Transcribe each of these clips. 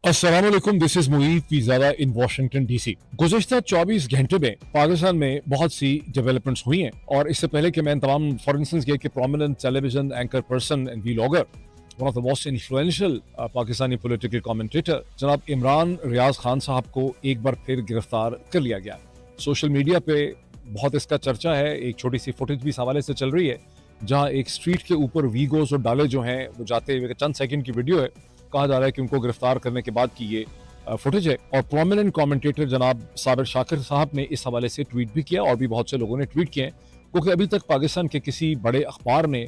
अस्सलाम वालेकुम, this is Mueed Pirzada in Washington DC. गुज़िश्ता 24 घंटे में पाकिस्तान में बहुत सी डेवलपमेंट्स हुई हैं और इससे पहले कि मैं तमाम फॉर इंस्टेंस ये कि prominent television anchor person and vlogger one of the most influential Pakistani political commentator जनाब इमरान रियाज खान साहब को एक बार फिर गिरफ्तार कर लिया गया। सोशल मीडिया पे बहुत इसका चर्चा है। एक छोटी सी फुटेज भी इस हवाले से चल रही है जहां एक स्ट्रीट के ऊपर वीगोस और डाले जो हैं वो जाते हुए चंद सेकंड की वीडियो है। कहा जा रहा है कि उनको गिरफ्तार करने के बाद की ये फुटेज है और प्रोमिनेंट कमेंटेटर जनाब साबिर शाकिर साहब ने इस हवाले से ट्वीट भी किया और भी बहुत से लोगों ने ट्वीट किए हैं, क्योंकि अभी तक पाकिस्तान के किसी बड़े अखबार ने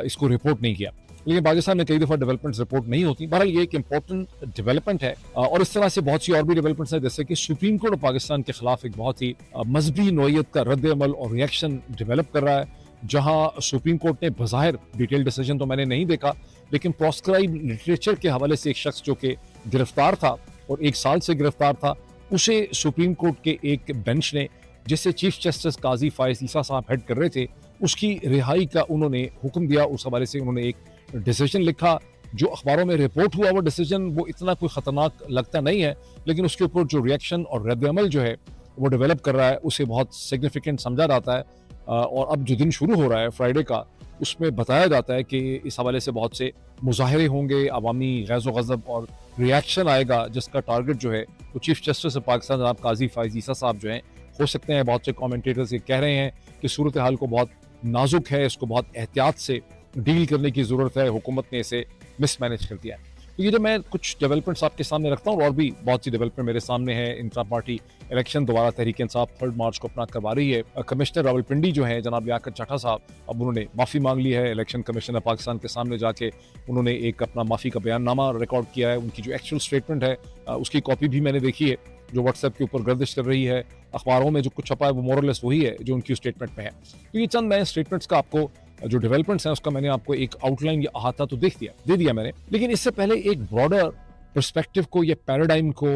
इसको रिपोर्ट नहीं किया। लेकिन पाकिस्तान में कई दफा डेवलपमेंट्स रिपोर्ट नहीं होती। बहरहाल ये एक इंपॉर्टेंट डेवलपमेंट है और इस तरह से बहुत सी और भी डेवलपमेंट्स है, जैसे कि सुप्रीम कोर्ट पाकिस्तान के खिलाफ एक बहुत ही मजहबी नोयत का रद्द अमल और रिएक्शन डेवलप कर रहा है, जहां सुप्रीम कोर्ट ने बज़ाहिर डिटेल डिसीजन तो मैंने नहीं देखा, लेकिन प्रोस्क्राइब लिटरेचर के हवाले से एक शख्स जो कि गिरफ्तार था और 1 साल से गिरफ्तार था, उसे सुप्रीम कोर्ट के एक बेंच ने, जिसे चीफ जस्टिस काजी फायज ईसा साहब हेड कर रहे थे, उसकी रिहाई का उन्होंने हुक्म दिया। उस हवाले से उन्होंने एक डिसीजन लिखा। जो अखबारों में रिपोर्ट हुआ वो डिसीजन वो इतना कोई खतरनाक लगता नहीं है, लेकिन उसके ऊपर जो रिएक्शन और रद्द अमल जो है वो डेवलप कर रहा है उसे बहुत सिग्निफिकेंट समझा जाता है। और अब जो दिन शुरू हो रहा है फ्राइडे का, उसमें बताया जाता है कि इस हवाले से बहुत से मुजाहरे होंगे, अवामी गैज़ो गज़ब और रिएक्शन आएगा, जिसका टारगेट जो है वो चीफ जस्टिस ऑफ पाकिस्तान जनाब काजी फायज ईसा साहब जो हैं हो सकते हैं। बहुत से कमेंटेटर्स ये कह रहे हैं कि सूरत हाल को बहुत नाजुक है, इसको बहुत एहतियात से डील करने की ज़रूरत है, हुकूमत ने इसे मिसमैनेज कर दिया है। तो ये जो मैं कुछ डेवलपमेंट्स आपके सामने रखता हूँ और भी बहुत सी डेवलपमेंट मेरे सामने है। इंट्रा पार्टी इलेक्शन दोबारा तहरीक इंसाफ 3 मार्च को अपना करवा रही है। कमिश्नर रावलपिंडी जो है जनाब लियाकत चट्टा साहब, अब उन्होंने माफ़ी मांग ली है। इलेक्शन कमीशन ऑफ पाकिस्तान के सामने जाके उन्होंने एक अपना माफ़ी का बयाननामा रिकॉर्ड किया है। उनकी जो एक्चुअल स्टेटमेंट है उसकी कॉपी भी मैंने देखी है, जो व्हाट्सएप के ऊपर गर्दिश कर रही है। अखबारों में जो कुछ छपा है वो मोरलेस वही है जो उनकी स्टेटमेंट में है। तो ये चंद नए स्टेटमेंट्स का आपको जो डेवलपमेंट्स हैं उसका मैंने आपको एक आउटलाइन या अहाता तो दे दिया मैंने, लेकिन इससे पहले एक ब्रॉडर पर्सपेक्टिव को या पैराडाइम को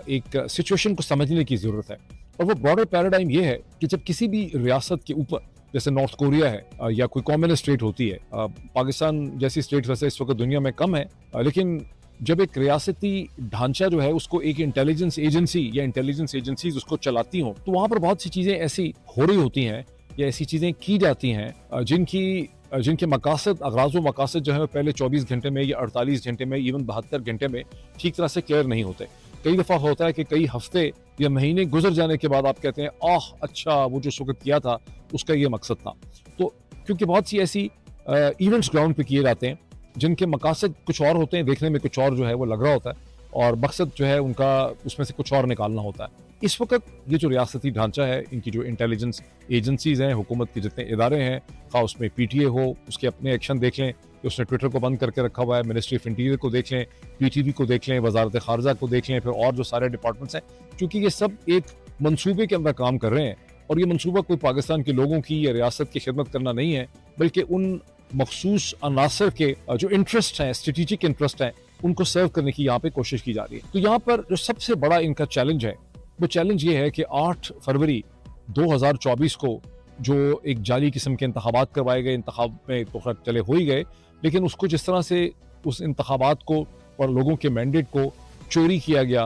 एक सिचुएशन को समझने की जरूरत है। और वो ब्रॉडर पैराडाइम ये है कि जब किसी भी रियासत के ऊपर, जैसे नॉर्थ कोरिया है या कोई कॉम्युनिस्ट स्टेट होती है, पाकिस्तान जैसी स्टेट वैसे इस वक्त दुनिया में कम है, लेकिन जब एक रियासती ढांचा जो है उसको एक इंटेलिजेंस एजेंसी या इंटेलिजेंस एजेंसीज उसको चलाती हो, तो वहां पर बहुत सी चीजें ऐसी हो रही होती हैं या ऐसी चीजें की जाती हैं जिनके मकासद अगराज़ व मकासद जो है पहले 24 घंटे में या 48 घंटे में, इवन 72 घंटे में ठीक तरह से क्लियर नहीं होते। कई दफ़ा होता है कि कई हफ्ते या महीने गुजर जाने के बाद आप कहते हैं आह अच्छा वो जो वक्त किया था उसका ये मकसद था। तो क्योंकि बहुत सी ऐसी इवेंट्स ग्राउंड पे किए जाते हैं जिनके मकासद कुछ और होते हैं, देखने में कुछ और जो है वो लग रहा होता है और मकसद जो है उनका उसमें से कुछ और निकालना होता है। इस वक्त ये जो रियासती ढांचा है, इनकी जो इंटेलिजेंस एजेंसीज हैं, हुकूमत के जितने इदारे हैं, खा उसमें पीटीए हो, उसके अपने एक्शन देख लें कि उसने ट्विटर को बंद करके रखा हुआ है, मिनिस्ट्री ऑफ इंटीरियर को देख लें, पीटीवी को देख लें, वजारत खारजा को देख लें, फिर और जो सारे डिपार्टमेंट्स हैं, क्योंकि ये सब एक मंसूबे के अंदर काम कर रहे हैं और ये मंसूबा कोई पाकिस्तान के लोगों की या रियासत की खिदमत करना नहीं है, बल्कि उन मखसूस अनासर के जो इंटरेस्ट हैं, स्ट्रेटेजिक इंटरेस्ट हैं, उनको सर्व करने की यहाँ पे कोशिश की जा रही है। तो यहाँ पर जो सबसे बड़ा इनका चैलेंज है वो चैलेंज ये है कि 8 फरवरी 2024 को जो एक जाली किस्म के इंतखाबात करवाए गए, इंतखाब में तो खैर चले हो ही गए, लेकिन उसको जिस तरह से उस इंतखाबात को और लोगों के मैंडेट को चोरी किया गया,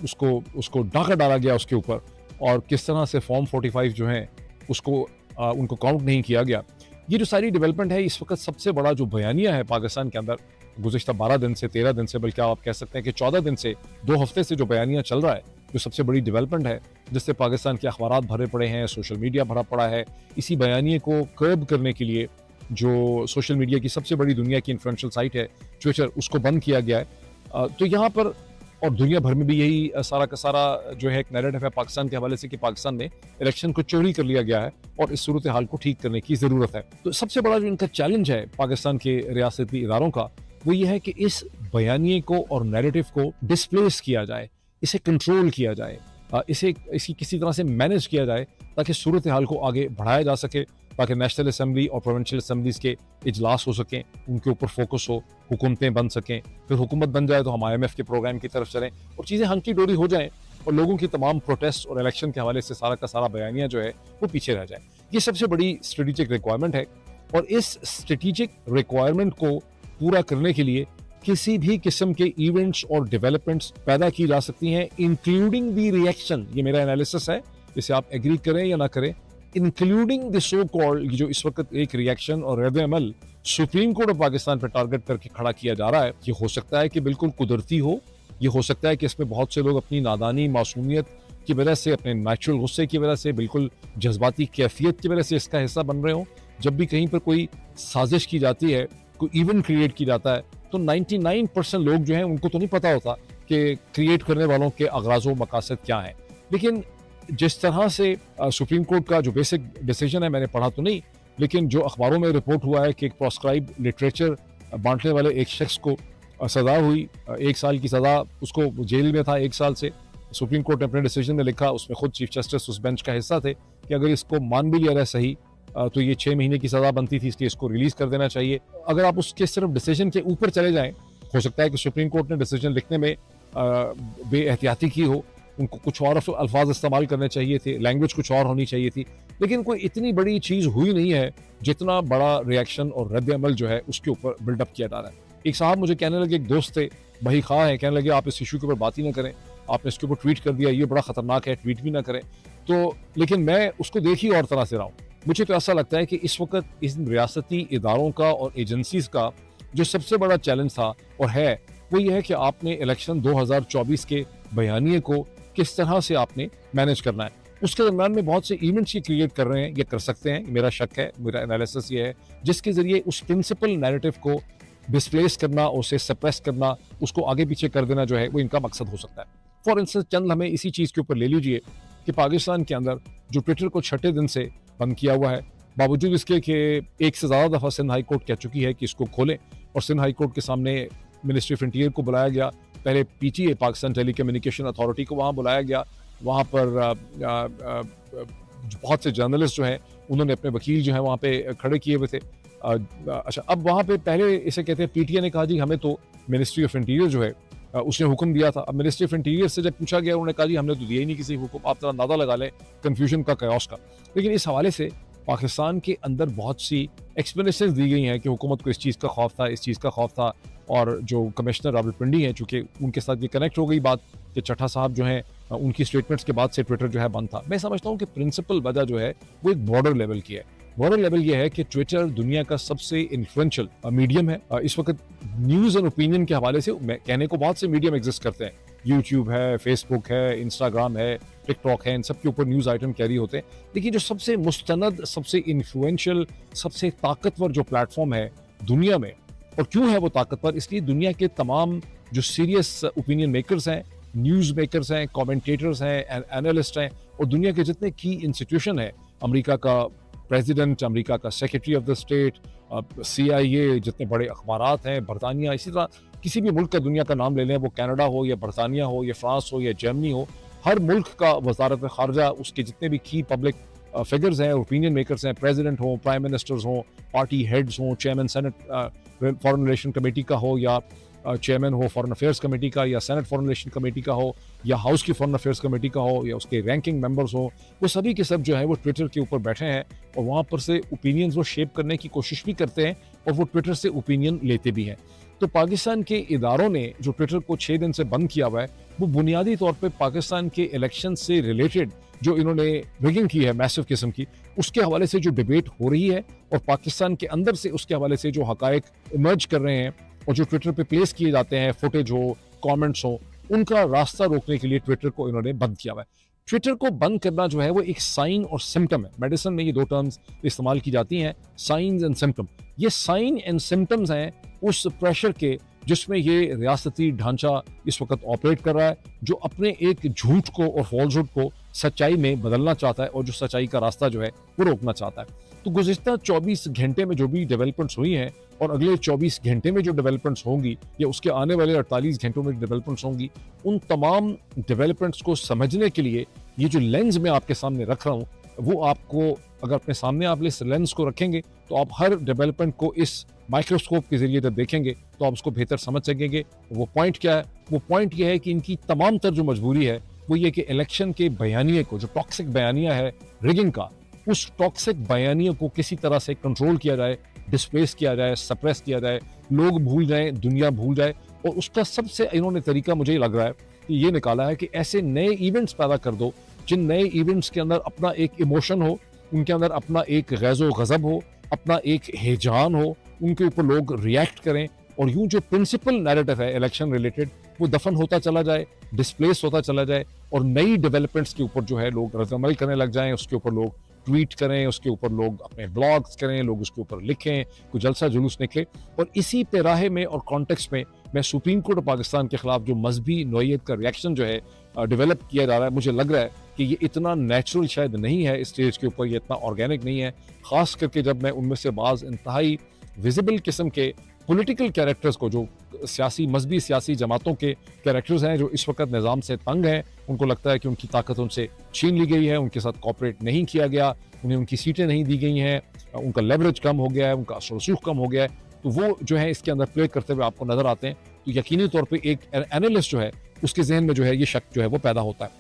उसको डाका डाला गया उसके ऊपर, और किस तरह से फॉर्म 45 जो हैं उसको उनको काउंट नहीं किया गया। ये जो सारी डेवलपमेंट है, इस वक्त सबसे बड़ा जो बयानिया है पाकिस्तान के अंदर गुज़िश्ता 12 दिन से 13 दिन से, बल्कि आप कह सकते हैं कि 14 दिन से 2 हफ्ते से जो बयानिया चल रहा है, जो सबसे बड़ी डेवलपमेंट है, जिससे पाकिस्तान के अखबारात भरे पड़े हैं, सोशल मीडिया भरा पड़ा है। इसी बयानिए को कर्ब करने के लिए जो सोशल मीडिया की सबसे बड़ी दुनिया की इन्फ्लुएंशियल साइट है ट्विटर, उसको बंद किया गया है। तो यहाँ पर और दुनिया भर में भी यही सारा का सारा जो है एक नैरेटिव है पाकिस्तान के हवाले से कि पाकिस्तान में इलेक्शन को चोरी कर लिया गया है और इस सूरत हाल को ठीक करने की ज़रूरत है। तो सबसे बड़ा जो इनका चैलेंज है पाकिस्तान के रियासती इदारों का, वो ये है कि इस बयानिए को और नैरेटिव को डिस्प्लेस किया जाए, इसे कंट्रोल किया जाए, इसी किसी तरह से मैनेज किया जाए ताकि सूरत हाल को आगे बढ़ाया जा सके, ताकि नेशनल असम्बली और प्रोविंशियल असम्बलीज के इजलास हो सकें, उनके ऊपर फोकस हो, हुकूमतें बन सकें, फिर हुकूमत बन जाए तो हम IMF के प्रोग्राम की तरफ चलें और चीज़ें हंकी डोरी हो जाएं और लोगों की तमाम प्रोटेस्ट और इलेक्शन के हवाले से सारा का सारा बयानिया जो है वो पीछे रह जाए। ये सबसे बड़ी स्ट्रेटेजिक रिक्वायरमेंट है और इस स्ट्रेटेजिक रिक्वायरमेंट को पूरा करने के लिए किसी भी किस्म के इवेंट्स और डेवलपमेंट्स पैदा की जा सकती हैं, इंक्लूडिंग द रिएक्शन। ये मेरा एनालिसिस है, इसे आप एग्री करें या ना करें, इंक्लूडिंग द सो कॉल्ड, जो इस वक्त एक रिएक्शन और रद्द अमल सुप्रीम कोर्ट ऑफ पाकिस्तान पर टारगेट करके खड़ा किया जा रहा है। ये हो सकता है कि बिल्कुल कुदरती हो, ये हो सकता है कि इसमें बहुत से लोग अपनी नादानी, मासूमियत की वजह से, अपने नेचुरल गुस्से की वजह से, बिल्कुल जज्बाती कैफियत की वजह से इसका हिस्सा बन रहे हो। जब भी कहीं पर कोई साजिश की जाती है, कोई इवेंट क्रिएट की जाता है, तो 99% लोग जो हैं उनको तो नहीं पता होता कि क्रिएट करने वालों के अगराज़ व मकासद क्या हैं। लेकिन जिस तरह से सुप्रीम कोर्ट का जो बेसिक डिसीजन है, मैंने पढ़ा तो नहीं, लेकिन जो अखबारों में रिपोर्ट हुआ है कि एक प्रोस्क्राइब लिटरेचर बांटने वाले एक शख्स को सज़ा हुई, 1 साल की सज़ा, उसको जेल में था 1 साल से। सुप्रीम कोर्ट ने अपने डिसीजन में लिखा, उसमें खुद चीफ जस्टिस उस बेंच का हिस्सा थे, कि अगर इसको मान भी लिया जाए सही तो ये 6 महीने की सज़ा बनती थी, इसलिए इसको रिलीज़ कर देना चाहिए। अगर आप उसके सिर्फ डिसीजन के ऊपर चले जाएं, हो सकता है कि सुप्रीम कोर्ट ने डिसीजन लिखने में बेएहतियाती की हो, उनको कुछ और अल्फाज इस्तेमाल करने चाहिए थे, लैंग्वेज कुछ और होनी चाहिए थी, लेकिन कोई इतनी बड़ी चीज़ हुई नहीं है जितना बड़ा रिएक्शन और रद्द अमल जो है उसके ऊपर बिल्डअप किया जा रहा है। एक साहब मुझे कहने लगे, एक दोस्त थे, बही खा है, कहने लगे आप इस इशू के ऊपर बात ही ना करें, आपने इसके ऊपर ट्वीट कर दिया, ये बड़ा खतरनाक है, ट्वीट भी ना करें। तो लेकिन मैं उसको देख ही और तरह से रहा हूँ। मुझे तो ऐसा लगता है कि इस वक्त इन रियासती इदारों का और एजेंसीज का जो सबसे बड़ा चैलेंज था और है, वो ये है कि आपने इलेक्शन 2024 के बयानिए को किस तरह से आपने मैनेज करना है। उसके दरम्यान में बहुत से इवेंट्स ये क्रिएट कर रहे हैं, ये कर सकते हैं, मेरा शक है, मेरा एनालिसिस ये है, जिसके जरिए उस प्रिंसिपल नैरेटिव को डिस्प्लेस करना, उसे सप्रेस करना, उसको आगे पीछे कर देना जो है वो इनका मकसद हो सकता है। फॉर इंस्टेंस चंद हमें इसी चीज़ के ऊपर ले लीजिए कि पाकिस्तान के अंदर जो ट्विटर को 6ठे दिन से बंद किया हुआ है, बावजूद इसके कि एक से ज़्यादा दफ़ा सिंध हाई कोर्ट कह चुकी है कि इसको खोलें, और सिंध हाई कोर्ट के सामने मिनिस्ट्री फ्रंटियर को बुलाया गया, पहले PTA Pakistan telecommunication authority को वहाँ बुलाया गया, वहाँ पर बहुत से जर्नलिस्ट जो हैं उन्होंने अपने वकील जो है वहाँ पे खड़े किए हुए थे। अच्छा, अब वहाँ पे पहले इसे कहते हैं, पीटीए ने कहा जी हमें तो मिनिस्ट्री ऑफ इंटीरियर जो है उसने हुक्म दिया था। अब मिनिस्ट्री ऑफ इंटीरियर से जब पूछा गया, उन्होंने कहा जी हमने तो दिया ही नहीं किसी हुक्म, आप जरा अंदाजा लगा लें कन्फ्यूजन का, कयास का। लेकिन इस हवाले से पाकिस्तान के अंदर बहुत सी एक्सप्लेनेशन दी गई हैं कि हुकूमत को इस चीज़ का खौफ था, इस चीज़ का खौफ था, और जो कमिश्नर रावलपिंडी हैं, चूँकि उनके साथ ये कनेक्ट हो गई बात कि चट्टा साहब जो हैं उनकी स्टेटमेंट्स के बाद से ट्विटर जो है बंद था। मैं समझता हूँ कि प्रिंसिपल वजह जो है वो एक बॉर्डर लेवल की है। बॉर्डर लेवल ये है कि ट्विटर दुनिया का सबसे इन्फ्लुएंशियल मीडियम है। इस वक्त न्यूज़ एंड ओपिनियन के हवाले से कहने को बहुत से मीडियम एग्जिस्ट करते हैं, यूट्यूब है, फेसबुक है, इंस्टाग्राम है, टिकटॉक है, इन सब के ऊपर न्यूज़ आइटम कैरी होते हैं। लेकिन जो सबसे मुस्तनद, सबसे इन्फ्लुएंशियल, सबसे ताकतवर जो प्लेटफॉर्म है दुनिया में, और क्यों है वो ताकतवर, इसलिए दुनिया के तमाम जो सीरियस ओपिनियन मेकर्स हैं, न्यूज़ मेकर्स हैं, कमेंटेटर्स हैं, एनालिस्ट हैं, और दुनिया के जितने की इंस्टीट्यूशन है, अमेरिका का प्रेसिडेंट, अमेरिका का secretary of the state, CIA, जितने बड़े अखबारात हैं, बरतानिया, इसी तरह किसी भी मुल्क का दुनिया का नाम ले लें, वो कनाडा हो या बरतानिया हो या फ्रांस हो या जर्मनी हो, हर मुल्क का वजारत खारजा, उसके जितने भी की पब्लिक फिगर्स हैं, ओपिनियन मेकर्स हैं, प्रेसिडेंट हो, प्राइम मिनिस्टर्स हों, पार्टी हेड्स हों, chairman senate foreign relation committee का हो, या चेयरमैन हो फॉरेन अफेयर्स कमेटी का, या सेनेट फॉरेन रिलेशन कमेटी का हो, या हाउस की फॉरेन अफेयर्स कमेटी का हो, या उसके रैंकिंग मेंबर्स हो, वो सभी के सब जो है वो ट्विटर के ऊपर बैठे हैं, और वहाँ पर से ओपिनियंस वो शेप करने की कोशिश भी करते हैं, और वो ट्विटर से ओपिनियन लेते भी हैं। तो पाकिस्तान के इदारों ने जो ट्विटर को 6 दिन से बंद किया हुआ है, वो बुनियादी तौर पर पाकिस्तान के इलेक्शन से रिलेटेड जो इन्होंने रिगिंग की है मैसिव किस्म की, उसके हवाले से जो डिबेट हो रही है, और पाकिस्तान के अंदर से उसके हवाले से जो हकायक इमर्ज कर रहे हैं, और जो ट्विटर पे प्लेस किए जाते हैं, फुटेज हो, कमेंट्स हो, उनका रास्ता रोकने के लिए ट्विटर को इन्होंने बंद किया हुआ है। ट्विटर को बंद करना जो है वो एक साइन और सिम्टम है। मेडिसिन में ये 2 टर्म्स इस्तेमाल की जाती हैं, साइंस एंड सिम्टम। ये साइन एंड सिम्टम्स हैं उस प्रेशर के जिसमें ये रियासती ढांचा इस वक्त ऑपरेट कर रहा है, जो अपने एक झूठ को और फॉल्सहुड को सच्चाई में बदलना चाहता है, और जो सच्चाई का रास्ता जो है वो रोकना चाहता है। तो गुज़िश्ता 24 घंटे में जो भी डेवलपमेंट्स हुई हैं, और अगले 24 घंटे में जो डेवलपमेंट्स होंगी, या उसके आने वाले 48 घंटों में डेवलपमेंट्स होंगी, उन तमाम डेवलपमेंट्स को समझने के लिए ये जो लेंस मैं आपके सामने रख रहा हूँ, वो आपको, अगर अपने सामने आप इस लेंस को रखेंगे, तो आप हर डेवलपमेंट को इस माइक्रोस्कोप के जरिए जब देखेंगे तो आप उसको बेहतर समझ सकेंगे। वो पॉइंट क्या है? वो पॉइंट ये है कि इनकी तमाम तर जो मजबूरी है वो ये कि इलेक्शन के बयानिए को, जो टॉक्सिक बयानिया है रिगिंग का, उस टॉक्सिक बयानिए को किसी तरह से कंट्रोल किया जाए, डिस्प्लेस किया जाए, सप्रेस किया जाए, लोग भूल जाएं, दुनिया भूल जाए। और उसका सबसे इन्होंने तरीका मुझे लग रहा है कि ये निकाला है कि ऐसे नए इवेंट्स पैदा कर दो जिन नए इवेंट्स के अंदर अपना एक इमोशन हो, उनके अंदर अपना एक गैज़ो गज़ब हो, अपना एक हिजान हो, उनके ऊपर लोग रिएक्ट करें और यूं जो प्रिंसिपल नैरेटिव है इलेक्शन रिलेटेड वो दफन होता चला जाए, डिस्प्लेस होता चला जाए और नई डेवलपमेंट्स के ऊपर जो है लोग रद्द-अमल करने लग जाएं, उसके ऊपर लोग ट्वीट करें, उसके ऊपर लोग अपने ब्लॉग्स करें, लोग उसके ऊपर लिखें, कोई जलसा जुलूस निकले। और इसी पैराहे में और कॉन्टेक्स्ट में मैं सुप्रीम कोर्ट ऑफ पाकिस्तान के खिलाफ जो मजहबी नौयत का रिएक्शन जो है डेवलप किया जा रहा है, मुझे लग रहा है कि ये इतना नेचुरल शायद नहीं है इस स्टेज के ऊपर, ये इतना ऑर्गेनिक नहीं है। खास करके जब मैं उनमें से बाज़ इंतहाई विजिबल किस्म के पॉलिटिकल कैरेक्टर्स को, जो सियासी मजहबी सियासी जमातों के कैरेक्टर्स हैं जो इस वक्त निज़ाम से तंग हैं, उनको लगता है कि उनकी ताकत उनसे छीन ली गई है, उनके साथ कॉपरेट नहीं किया गया, उन्हें उनकी सीटें नहीं दी गई हैं, उनका लेवरेज कम हो गया है, उनका असर रसूख कम हो गया है, तो वो जो है इसके अंदर प्ले करते हुए आपको नजर आते हैं। तो यकीनी तौर पर एक एनालिस्ट जो है उसके जहन में जो है ये शक जो है वो पैदा होता है।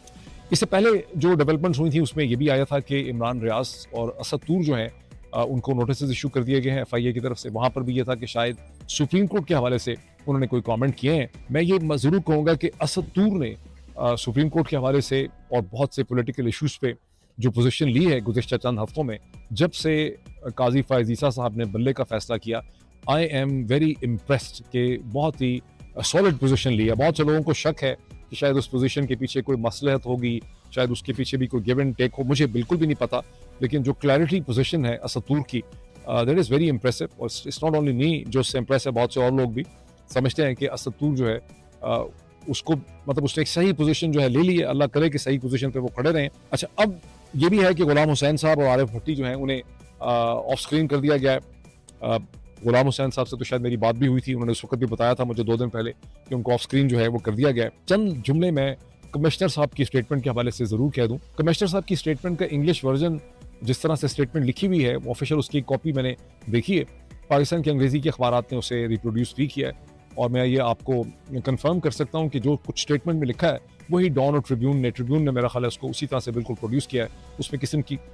इससे पहले जो डेवलपमेंट्स हुई थी उसमें ये भी आया था कि इमरान रियाज और असद तूर जो है उनको नोटिस इशू कर दिए गए हैं FIA की तरफ से। वहाँ पर भी ये था कि शायद सुप्रीम कोर्ट के हवाले से उन्होंने कोई कमेंट किए हैं। मैं ये ज़रूर कहूँगा कि असद तूर ने सुप्रीम कोर्ट के हवाले से और बहुत से पॉलिटिकल इशूज़ पे जो पोजीशन ली है गुज़िश्ता चंद हफ्तों में, जब से काजी फ़ाइज़ ईसा साहब ने बल्ले का फैसला किया, आई एम वेरी इम्प्रेस्ड कि बहुत ही सॉलिड पोजीशन ली है। बहुत से लोगों को शक है कि शायद उस पोजीशन के पीछे कोई मसलहत होगी, शायद उसके पीछे भी कोई गिव एंड टेक हो, मुझे बिल्कुल भी नहीं पता। लेकिन जो क्लैरिटी पोजीशन है असद तूर की, दैट इज़ वेरी इंप्रेसिव। और इट्स नॉट ओनली मी जो उससे इंप्रेस है, बहुत से और लोग भी समझते हैं कि असद तूर जो है उसको मतलब उसने एक सही पोजीशन जो है ले ली है। अल्लाह करे कि सही पोजीशन पे वो खड़े रहें। अच्छा, अब ये भी है कि गुलाम हुसैन साहब और आरिफ भट्टी जो हैं उन्हें ऑफ स्क्रीन कर दिया गया है। गुलाम हुसैन साहब से तो शायद मेरी बात भी हुई थी, उन्होंने उस वक्त भी बताया था मुझे 2 दिन पहले कि उनको ऑफ स्क्रीन जो है वो कर दिया गया है। चंद जुमले में कमिश्नर साहब की स्टेटमेंट के हवाले से ज़रूर कह दूँ। कमिश्नर साहब की स्टेटमेंट का इंग्लिश वर्जन जिस तरह से स्टेटमेंट लिखी हुई है, ऑफिशियल उसकी कॉपी मैंने देखी है, पाकिस्तान के अंग्रेज़ी के अखबारात ने उसे रिप्रोड्यूस भी किया है और मैं ये आपको कंफर्म कर सकता हूँ कि जो कुछ स्टेटमेंट में लिखा है वही डॉन और ट्रिब्यून ने मेरा ख्याल है उसको उसी तरह से बिल्कुल प्रोड्यूस किया है। उसमें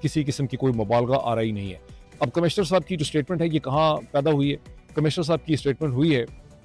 किसी किस्म की कोई मुबालगा आ रही नहीं है। अब कमिश्नर साहब की जो स्टेटमेंट है ये कहाँ पैदा हुई है? कमिश्नर साहब की स्टेटमेंट हुई है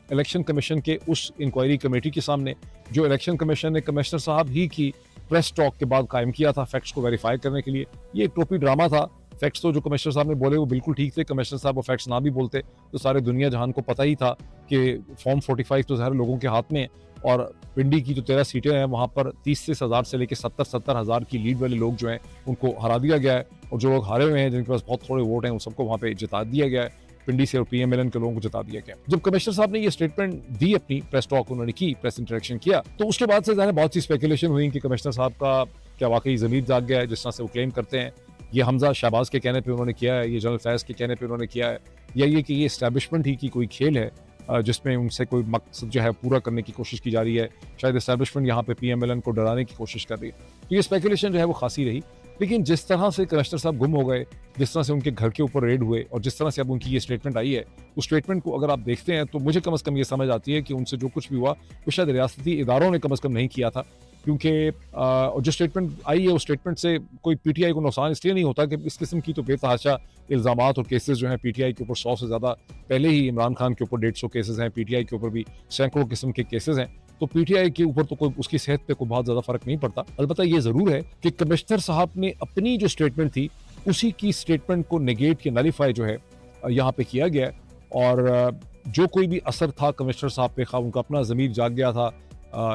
इलेक्शन कमीशन के उस इंक्वायरी कमेटी के सामने जो इलेक्शन कमीशन ने कमिश्नर साहब ही की प्रेस टॉक के बाद कायम किया था फैक्ट्स को वेरीफाई करने के लिए। ये एक टोपी ड्रामा था। फैक्ट्स तो जो कमिश्नर साहब ने बोले वो बिल्कुल ठीक थे। कमिश्नर साहब वो फैक्ट्स ना भी बोलते तो सारे दुनिया जहान को पता ही था कि फॉर्म 45 तो सारे लोगों के हाथ में है और पिंडी की जो 13 सीटें हैं वहाँ पर 30,000 से लेकर 70,000 की लीड वाले लोग जो हैं उनको हरा दिया गया है और जो लोग हारे हुए हैं जिनके पास बहुत थोड़े वोट हैं उन सबको वहाँ पे जिता दिया गया है। पिंडी से और PMLN के लोगों को जिता दिया गया। जब कमिश्नर साहब ने ये स्टेटमेंट दी, अपनी प्रेस टॉक उन्होंने की, प्रेस इंटरेक्शन किया, तो उसके बाद से बहुत सी स्पेकुलेशन हुई कि कमिश्नर साहब का क्या वाकई ज़मीर जाग गया है जिस तरह से वो क्लेम करते हैं। ये हमजा शहबाज के कहने पे उन्होंने किया है, ये जनरल फैज़ के कहने पे उन्होंने किया है, या ये कि ये इस्टेब्लिशमेंट ही की कोई खेल है जिसमें उनसे कोई मकसद जो है पूरा करने की कोशिश की जा रही है। शायद इस्टेब्लिशमेंट यहाँ पे PMLN को डराने की कोशिश कर रही है। तो ये स्पेकुलेशन जो है वो खासी रही। लेकिन जिस तरह से कमिश्नर साहब गुम हो गए, जिस तरह से उनके घर के ऊपर रेड हुए और जिस तरह से अब उनकी ये स्टेटमेंट आई है, उस स्टेटमेंट को अगर आप देखते हैं तो मुझे कम से कम ये समझ आती है कि उनसे जो कुछ भी हुआ वो शायद रियासती इदारों ने कम से कम नहीं किया था। क्योंकि जो स्टेटमेंट आई है उस स्टेटमेंट से कोई PTI को नुकसान इसलिए नहीं होता कि इस किस्म की तो बेतहाशा इल्ज़ामात और केसेस जो हैं PTI के ऊपर 100 से ज़्यादा पहले ही इमरान खान के ऊपर 150 केसेस हैं, PTI के ऊपर भी सैकड़ों किस्म के केसेस हैं। तो PTI के ऊपर तो कोई उसकी सेहत पे कोई बहुत ज़्यादा फ़र्क नहीं पड़ता। अलबत्ता ये ज़रूर है कि कमिश्नर साहब ने अपनी जो स्टेटमेंट थी उसी की स्टेटमेंट को नेगेट या नलीफाई जो है यहाँ पे किया गया और जो कोई भी असर था कमिश्नर साहब पे, खा उनका अपना ज़मीर जाग गया था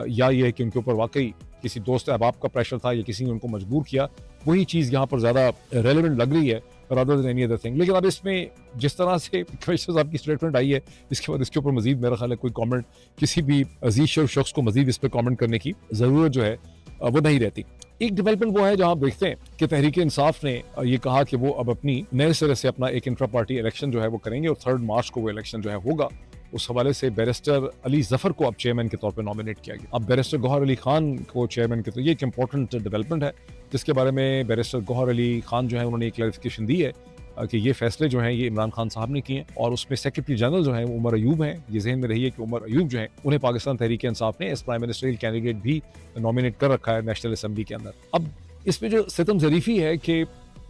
या ये है कि उनके ऊपर वाकई किसी दोस्त अहबाब का प्रेशर था या किसी ने उनको मजबूर किया, वही चीज़ यहाँ पर ज़्यादा रेलेवेंट लग रही है rather than any other thing. लेकिन अब इसमें जिस तरह से कमिश्नर साहब की स्टेटमेंट आई है इसके बाद इसके ऊपर मजीद मेरा ख्याल है कोई कमेंट किसी भी अजीज शख्स को मजीद इस पर कमेंट करने की ज़रूरत जो है वो नहीं रहती। एक डेवलपमेंट वो है जहाँ आप देखते हैं कि तहरीक इंसाफ ने ये कहा कि वो अब अपनी नए सिरे से अपना एक इंट्रा पार्टी इलेक्शन जो है वो करेंगे और 3 मार्च को वो इलेक्शन जो है होगा। उस हवाले से बैरिस्टर अली जफर को अब चेयरमैन के तौर पे नॉमिनेट किया गया। अब बैरिस्टर गौहर अली खान को चेयरमैन के, तो ये एक इंपॉर्टेंट डेवलपमेंट है जिसके बारे में बैरिस्टर गौहर अली खान जो है उन्होंने एक क्लैरिफिकेशन दी है कि ये फैसले जो हैं ये इमरान खान साहब ने किए हैं और उसमें सेक्रेटरी जनरल जो है उमर अयूब हैं। ये जहन में रही है कि उमर अयूब जो है उन्हें पाकिस्तान तहरीक इंसाफ ने एज प्राइम मिनिस्टरियल कैंडिडेट भी नॉमिनेट कर रखा है नेशनल असम्बली के अंदर। अब इसमें जो सितम ज़रीफ़ी है कि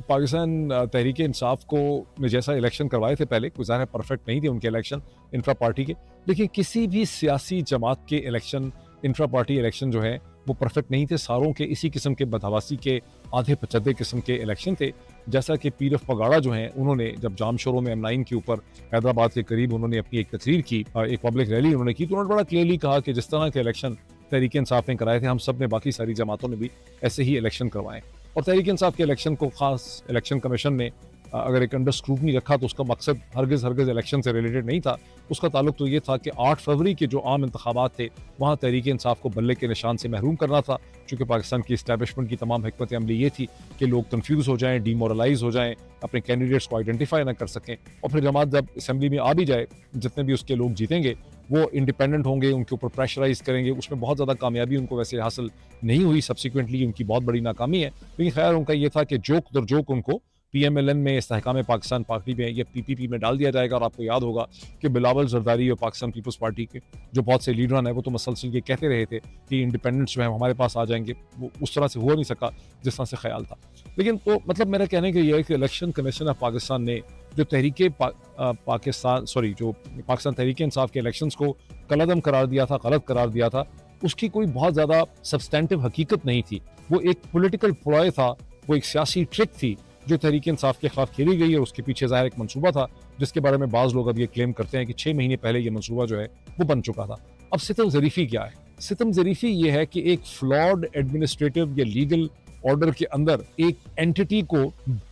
पाकिस्तान तहरीक इंसाफ को में जैसा इलेक्शन करवाए थे पहले, कोई ज़ाहिर है परफेक्ट नहीं थे उनके इलेक्शन इंफ्रा पार्टी के, लेकिन किसी भी सियासी जमात के इलेक्शन, इंफ्रा पार्टी इलेक्शन जो है वो परफेक्ट नहीं थे। सारों के इसी किस्म के बदहवासी के आधे पचद्दे किस्म के इलेक्शन थे। जैसा कि पीर ऑफ पगाड़ा जो हैं, उन्होंने जब जामशोरों में M9 के ऊपर हैदराबाद के करीब उन्होंने अपनी एक तकरीर की, एक पब्लिक रैली उन्होंने की, तो उन्होंने बड़ा क्लियरली कहा कि जिस तरह के इलेक्शन तहरीक इंसाफ ने कराए थे, हम सब ने, बाकी सारी जमातों ने भी ऐसे ही इलेक्शन करवाएं। और तहरीक इंसाफ के इलेक्शन को खास इलेक्शन कमीशन ने अगर एक अंडर स्क्रूटनी रखा तो उसका मकसद हरगिज़ इलेक्शन से रिलेटेड नहीं था। उसका ताल्लुक तो ये था कि 8 फरवरी के जो आम इंतखाबात थे वहाँ तहरीक इंसाफ को बल्ले के निशान से महरूम करना था, चूँकि पाकिस्तान की इस्टेबलिशमेंट की तमाम हिकमत अमली ये थी कि लोग कन्फ्यूज़ हो जाएँ, डीमोरलाइज हो जाएँ, अपने कैंडिडेट्स को आइडेंटिफाई ना कर सकें, और फिर जमात जब असम्बली में आ भी जाए, जितने भी उसके लोग जीतेंगे वो इंडिपेंडेंट होंगे, उनके ऊपर प्रेशराइज करेंगे। उसमें बहुत ज़्यादा कामयाबी उनको वैसे हासिल नहीं हुई, सब्सिक्वेंटली उनकी बहुत बड़ी नाकामी है, लेकिन खैर उनका ये था कि जोक दर जोक उनको PMLN में, इस्तेहकाम पाकिस्तान पार्टी में या PPP में डाल दिया जाएगा। और आपको याद होगा कि बिलावल जरदारी और पाकिस्तान पीपल्स पार्टी के जो बहुत से लीडरान हैं वो तो मसलसल ये कहते रहे थे कि इंडिपेंडेंट्स जो है हमारे पास आ जाएंगे, वो उस तरह से हो नहीं सका जिस तरह से ख्याल था। लेकिन तो मतलब मेरा कहने का ये है कि इलेक्शन कमीशन ऑफ पाकिस्तान ने जो पाकिस्तान तहरीक इंसाफ के इलेक्शंस को कलअदम करार दिया था, गलत करार दिया था, उसकी कोई बहुत ज़्यादा सब्सटेंटिव हकीकत नहीं थी। वो एक पॉलिटिकल प्लॉय था, वो एक सियासी ट्रिक थी जो तहरीक इंसाफ के खिलाफ खेली गई, और उसके पीछे ज़ाहिर एक मंसूबा था जिसके बारे में बाज़ लोग अब ये क्लेम करते हैं कि 6 महीने पहले ये मंसूबा जो है वो बन चुका था। अब सितम ज़रीफ़ी क्या है? सितम ज़रीफ़ी ये है कि एक फ्लॉड एडमिनिस्ट्रेटिव या लीगल ऑर्डर के अंदर एक एंटिटी को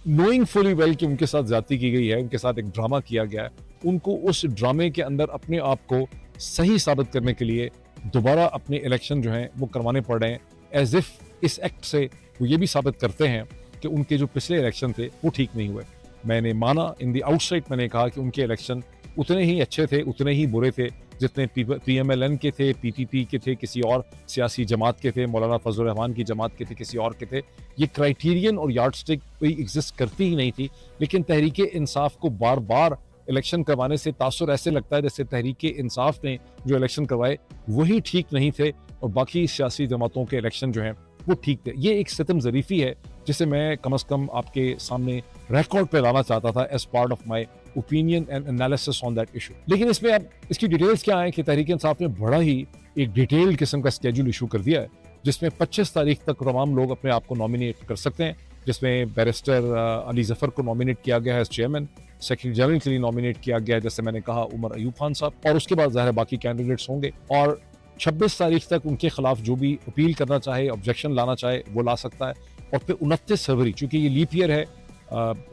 नोइंग फुली वेल कि उनके साथ ज्यादती की गई है, उनके साथ एक ड्रामा किया गया है, उनको उस ड्रामे के अंदर अपने आप को सही साबित करने के लिए दोबारा अपने इलेक्शन जो हैं वो करवाने पड़ रहे हैं, एज इफ इस एक्ट से वो ये भी साबित करते हैं कि उनके जो पिछले इलेक्शन थे वो ठीक नहीं हुए। मैंने माना इन दी आउटसाइड, मैंने कहा कि उनके इलेक्शन उतने ही अच्छे थे, उतने ही बुरे थे जितने PMLN के थे, PPP के थे, किसी और सियासी जमात के थे, मौलाना फजल रहमान की जमात के थे, किसी और के थे। ये क्राइटेरियन और यार्डस्टिक कोई एग्जिस्ट करती ही नहीं थी। लेकिन तहरीक इंसाफ को बार बार इलेक्शन करवाने से तासुर ऐसे लगता है जैसे तहरीक इंसाफ ने जो इलेक्शन करवाए वही ठीक नहीं थे और बाकी सियासी जमातों के इलेक्शन जो हैं वो ठीक थे। ये एक सितम ज़रीफ़ी है जिसे मैं कम अज़ कम आपके सामने रिकॉर्ड पे लाना चाहता था as part of my opinion and analysis on that issue. लेकिन इसमें अब इसकी डिटेल्स क्या है कि तहरीक इंसाफ ने बड़ा ही एक डिटेल किस्म का स्केड्यूल इशू कर दिया है, जिसमें 25 तारीख तक तमाम लोग अपने आप को नॉमिनेट कर सकते हैं, जिसमें बैरिस्टर अली जफर को नॉमिनेट किया गया है एज चेयरमैन, सेक्रेटरी जनरल के लिए नॉमिनेट किया गया है जैसे मैंने कहा उमर अयूब खान साहब, और उसके बाद ज़ाहिर बाकी कैंडिडेट्स होंगे। और 26 तारीख तक उनके खिलाफ जो भी अपील करना चाहे, ऑब्जेक्शन लाना चाहे वो ला सकता है। और फिर 29 फरवरी, चूंकि ये लीप ईयर है,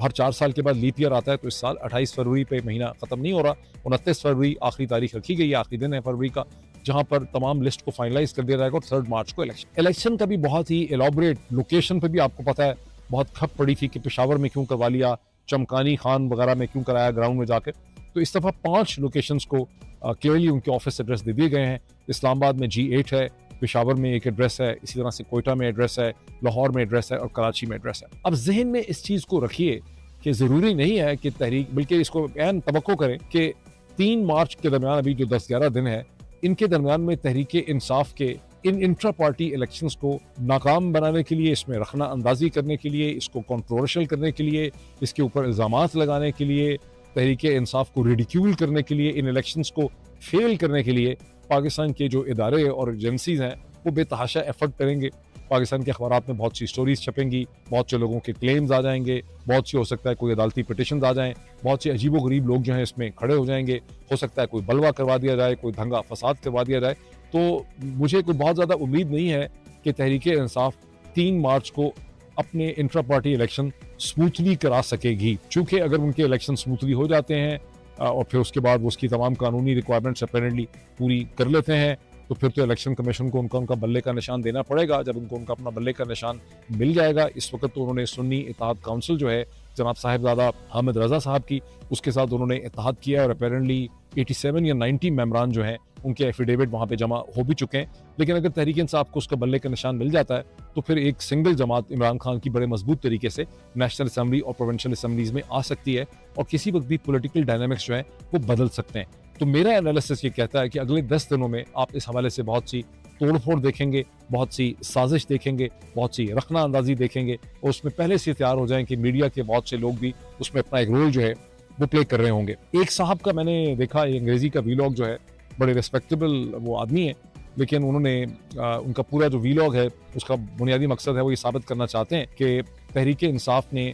हर 4 साल के बाद लीप ईयर आता है, तो इस साल 28 फरवरी पे महीना खत्म नहीं हो रहा, 29 फरवरी आखिरी तारीख रखी गई है, आखिरी दिन है फरवरी का, जहां पर तमाम लिस्ट को फाइनलाइज कर दिया जाएगा और 3 मार्च को इलेक्शन का भी बहुत ही एलॉबरेट लोकेशन पे भी आपको पता है बहुत खप पड़ी थी कि पेशावर में क्यों करवा लिया, चमकानी खान वगैरह में क्यों कराया ग्राउंड में जाकर। तो इस दफ़ा 5 लोकेशंस को क्लियरली उनके ऑफिस एड्रेस दे दिए गए हैं। इस्लामाबाद में G8 है, पेशावर में एक एड्रेस है, इसी तरह से कोयटा में एड्रेस है, लाहौर में एड्रेस है और कराची में एड्रेस है। अब जहन में इस चीज़ को रखिए कि ज़रूरी नहीं है कि तहरीक, बल्कि इसको ऐन तवक्को करें कि 3 मार्च के दरमियान अभी जो 10-11 दिन है, इनके दरमियान में तहरीक इंसाफ के इन इंट्रा पार्टी इलेक्शंस को नाकाम बनाने के लिए, इसमें रखना अंदाजी करने के लिए, इसको कंट्रोवर्शियल करने के लिए, इसके ऊपर इल्ज़ामात लगाने के लिए, तहरीक इंसाफ को रिडिक्यूल करने के लिए, इन इलेक्शंस को फेल करने के लिए पाकिस्तान के जो इदारे और एजेंसीज हैं वो बेतहाशा एफर्ट करेंगे। पाकिस्तान के अखबारात में बहुत सी स्टोरीज छपेंगी, बहुत से लोगों के क्लेम्स आ जाएंगे, बहुत सी हो सकता है कोई अदालती पिटिशन आ जाएं, बहुत से अजीबो गरीब लोग जो हैं इसमें खड़े हो जाएंगे, हो सकता है कोई बलवा करवा दिया जाए, कोई दंगा फसाद करवा दिया जाए। तो मुझे कोई बहुत ज़्यादा उम्मीद नहीं है कि तहरीक इंसाफ 3 मार्च को अपने इंट्रा पार्टी इलेक्शन स्मूथली करा सकेगी, चूँकि अगर उनके इलेक्शन स्मूथली हो जाते हैं और फिर उसके बाद वो उसकी तमाम कानूनी रिक्वायरमेंट्स अपेरेंटली पूरी कर लेते हैं, तो फिर तो इलेक्शन कमीशन को उनका बल्ले का निशान देना पड़ेगा। जब उनका अपना बल्ले का निशान मिल जाएगा, इस वक्त तो उन्होंने सुन्नी इत्तेहाद काउंसिल जो है जनाब साहिबजादा हामिद रजा साहब की, उसके साथ उन्होंने इत्तेहाद किया है और अपेरेंटली 87 या 90 मेम्बरान जो हैं उनके एफिडेविट वहाँ पे जमा हो भी चुके हैं। लेकिन अगर तहरीक इंसाफ को उसका बल्ले का निशान मिल जाता है तो फिर एक सिंगल जमात इमरान खान की बड़े मजबूत तरीके से नेशनल असम्बली और प्रोविंशियल असम्बलीज में आ सकती है और किसी वक्त भी पॉलिटिकल डायनामिक्स जो है वो बदल सकते हैं। तो मेरा एनालिसिस ये कहता है कि अगले 10 दिनों में आप इस हवाले से बहुत सी तोड़-फोड़ देखेंगे, बहुत सी साजिश देखेंगे, बहुत सी रखना अंदाज़ी देखेंगे और उसमें पहले से तैयार हो जाएँ कि मीडिया के बहुत से लोग भी उसमें अपना एक रोल जो है वो प्ले कर रहे होंगे। एक साहब का मैंने देखा अंग्रेज़ी का वीलॉग जो है, बड़े रिस्पेक्टेबल वो आदमी है, लेकिन उन्होंने उनका पूरा जो वीलॉग है उसका बुनियादी मकसद है वो ये साबित करना चाहते हैं कि तहरीक-ए-इंसाफ ने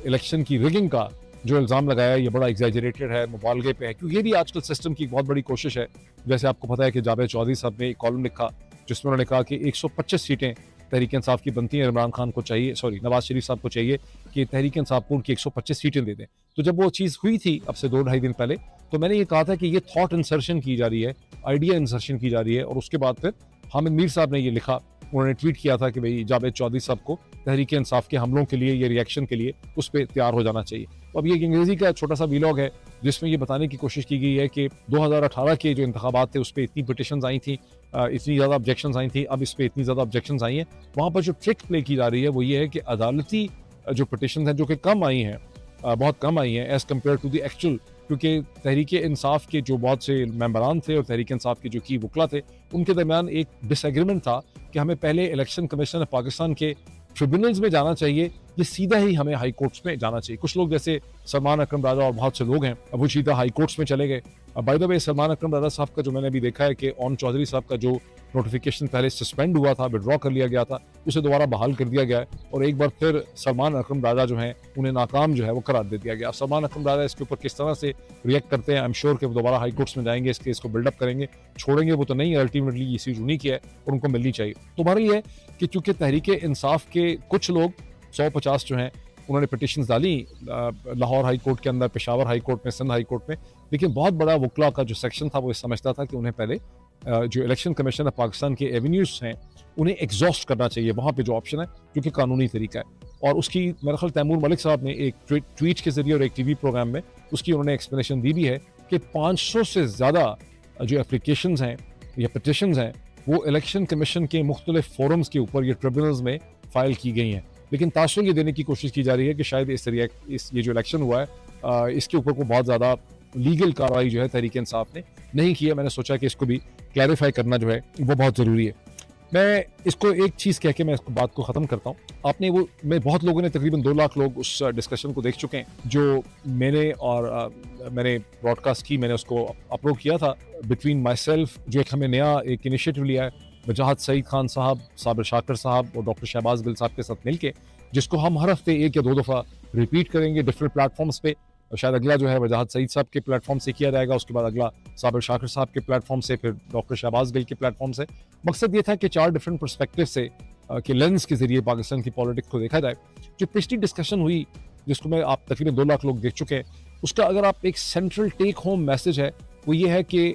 इलेक्शन की रिगिंग का जो इल्ज़ाम लगाया ये बड़ा एग्जैजरेटेड है, मुबालगे पे है, क्योंकि ये भी आजकल सिस्टम की एक बहुत बड़ी कोशिश है। जैसे आपको पता है कि जावेद चौधरी साहब ने एक कॉलम लिखा जिसमें उन्होंने कहा कि 125 सीटें तहरीक-ए-इंसाफ की बनती हैं, इमरान खान को चाहिए, सॉरी नवाज शरीफ साहब को चाहिए कि तहरीक-ए-इंसाफ को उनकी 125 सीटें दे दें। तो जब वो चीज़ हुई थी अब से 2 ढाई दिन पहले, तो मैंने ये कहा था कि ये थॉट इंसर्शन की जा रही है, आइडिया इंसर्शन की जा रही है और उसके बाद फिर हामिद मीर साहब ने ये लिखा, उन्होंने ट्वीट किया था कि भाई जावेद चौधरी साहब को तहरीक-ए-इंसाफ के हमलों के लिए, ये रिएक्शन के लिए उस पे तैयार हो जाना चाहिए। तो अब ये एक अंग्रेज़ी का छोटा सा वीलॉग है जिसमें ये बताने की कोशिश की गई है कि 2018 के जो इंतखाबात थे उस पे इतनी पिटिशंस आई थी, इतनी ज़्यादा ऑब्जेक्शंस आई थी, अब इस पे इतनी ज़्यादा ऑब्जेक्शंस आई हैं। वहाँ पर जो ट्रिक प्ले की जा रही है वो ये है कि अदालती जो पिटिशंस हैं जो कि कम आई हैं, बहुत कम आई हैं as compare to the actual, क्योंकि तहरीक-ए-इंसाफ के जो बहुत से मेंबरान थे और तहरीक-ए-इंसाफ के जो की वकला थे उनके दरमियान एक डिसएग्रीमेंट था कि हमें पहले इलेक्शन कमीशन ऑफ पाकिस्तान के ट्रिब्यूनल्स में जाना चाहिए, ये सीधा ही हमें हाई कोर्ट्स में जाना चाहिए। कुछ लोग जैसे सलमान अकरम राजा और बहुत से लोग हैं अब वो सीधा हाई कोर्ट्स में चले गए। बाय द वे सलमान अकरम राजा साहब का जो मैंने अभी देखा है कि ओन चौधरी साहब का जो नोटिफिकेशन पहले सस्पेंड हुआ था, विड्रॉ कर लिया गया था, उसे दोबारा बहाल कर दिया गया है और एक बार फिर सलमान अकरम राजा जो हैं उन्हें नाकाम जो है वो करार दे दिया गया। सलमान अकरम राजा इसके ऊपर किस तरह से रिएक्ट करते हैं, आई एम श्योर कि वो दोबारा हाई कोर्ट्स में जाएंगे, इस केस को बिल्डअप करेंगे, छोड़ेंगे वो तो नहीं है, अल्टीमेटली ये सीट उन्हीं की है और उनको मिलनी चाहिए। तो हमारा ये है कि चूंकि तहरीक-ए-इंसाफ के कुछ लोग 150 जो हैं उन्होंने पिटिशंस डाली लाहौर हाई कोर्ट के अंदर, पेशावर हाई कोर्ट में, सिंध हाई कोर्ट में, लेकिन बहुत बड़ा वकला का जो सेक्शन था वो समझता था कि उन्हें पहले जो इलेक्शन कमीशन ऑफ पाकिस्तान के एवेन्यूज हैं उन्हें एग्जॉस्ट करना चाहिए, वहाँ पे जो ऑप्शन है जो कि कानूनी तरीका है। और उसकी मेरा ख्याल तैमूर मलिक साहब ने एक ट्वीट के जरिए और एक टीवी प्रोग्राम में उसकी उन्होंने एक्सप्लेनेशन दी भी है कि 500 से ज़्यादा जो एप्लीकेशंस हैं या पिटिशंस हैं वो इलेक्शन कमीशन के मुख्तलिफ फोरम्स के ऊपर, ये ट्रिब्यूनल्स में फाइल की गई हैं, लेकिन तासुर ये देने की कोशिश की जा रही है कि शायद ये जो इलेक्शन हुआ है इसके ऊपर को बहुत ज़्यादा लीगल कार्रवाई जो है तहरीक-ए-इंसाफ ने नहीं की है। मैंने सोचा कि इसको भी क्लैरिफाई करना जो है वो बहुत ज़रूरी है। मैं इसको एक चीज़ कह के मैं इसको बात को ख़त्म करता हूँ। आपने वो मैं बहुत लोगों ने तकरीबन 2 लाख लोग उस डिस्कशन को देख चुके हैं जो मैंने ब्रॉडकास्ट की, मैंने उसको अपलोड किया था बिटवीन माई सेल्फ, जो हमने नया एक इनिशिएटिव लिया है वजाहत सईद खान साहब, साबिर शाकिर साहब और डॉक्टर शहबाज गिल साहब के साथ मिलके, जिसको हम हर हफ्ते 1 या 2 दफ़ा रिपीट करेंगे डिफरेंट प्लेटफॉर्म्स पे। शायद अगला जो है वजाहत सईद साहब के प्लेटफॉर्म से किया जाएगा, उसके बाद अगला साबिर शाकिर साहब के प्लेटफॉर्म से, फिर डॉक्टर शहबाज गिल के प्लेटफॉर्म से। मकसद ये था कि 4 डिफरेंट पर्सपेक्टिव से के लेंस के जरिए पाकिस्तान की पॉलिटिक्स को देखा जाए। जो पिछली डिस्कशन हुई जिसको मैं आप तकरीबन 2 लाख लोग देख चुके हैं, उसका अगर आप एक सेंट्रल टेक होम मैसेज है वो ये है कि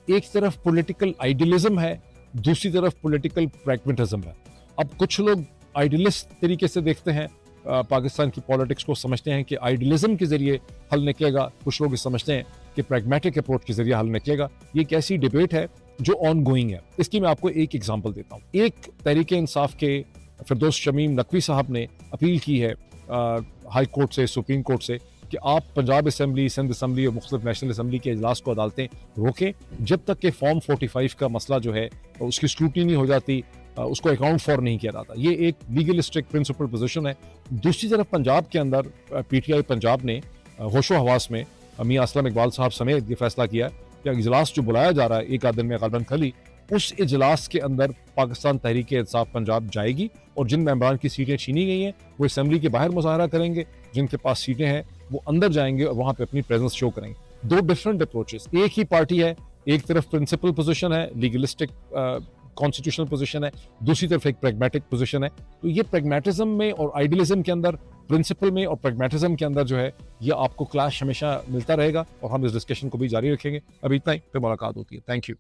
एक तरफ पॉलिटिकल आइडियलिज्म है, दूसरी तरफ पॉलिटिकल प्रैग्मेटिज्म है। अब कुछ लोग आइडियलिस्ट तरीके से देखते हैं पाकिस्तान की पॉलिटिक्स को, समझते हैं कि आइडियलिज्म के जरिए हल निकलेगा, कुछ लोग समझते हैं कि प्रैग्मेटिक अप्रोच के जरिए हल निकलेगा। ये एक ऐसी डिबेट है जो ऑन गोइंग है। इसकी मैं आपको एक एग्जांपल देता हूँ। एक तहरीक-ए-इंसाफ के फिरदौस शमीम नकवी साहब ने अपील की है हाई कोर्ट से, सुप्रीम कोर्ट से, कि आप पंजाब असम्बली, सिंध असम्बली और मुख्तलिफ नेशनल असम्बली के इजलास को अदालतें रोकें जब तक कि फॉर्म 45 का मसला जो है उसकी स्क्रूटनी नहीं हो जाती, उसको अकाउंट फॉर नहीं किया जाता। ये एक लीगलिस्टिक प्रिंसिपल पोजीशन है। दूसरी तरफ पंजाब के अंदर पीटीआई पंजाब ने होशो हवास में मियां असलम इकबाल साहब समेत ये फैसला किया कि इजलास जो बुलाया जा रहा है एक आध दिन में ग़ालिबन कल ही, उस इजलास के अंदर पाकिस्तान तहरीक-ए-इंसाफ पंजाब जाएगी और जिन मेंबरान की सीटें छीनी गई हैं वो असम्बली के बाहर मुजाहरा करेंगे, जिनके पास सीटें हैं वो अंदर जाएंगे और वहाँ पे अपनी प्रेजेंस शो करेंगे। 2 डिफरेंट अप्रोचेस, एक ही पार्टी है, एक तरफ प्रिंसिपल पोजीशन है, लीगलिस्टिक कॉन्स्टिट्यूशनल पोजीशन है, दूसरी तरफ एक प्रैग्मेटिक पोजीशन है। तो ये प्रैग्मेटिज्म में और आइडियलिज्म के अंदर, प्रिंसिपल में और प्रैग्मेटिज्म के अंदर जो है ये आपको क्लैश हमेशा मिलता रहेगा और हम इस डिस्कशन को भी जारी रखेंगे। अभी इतना ही, फिर मुलाकात होती है। Thank you.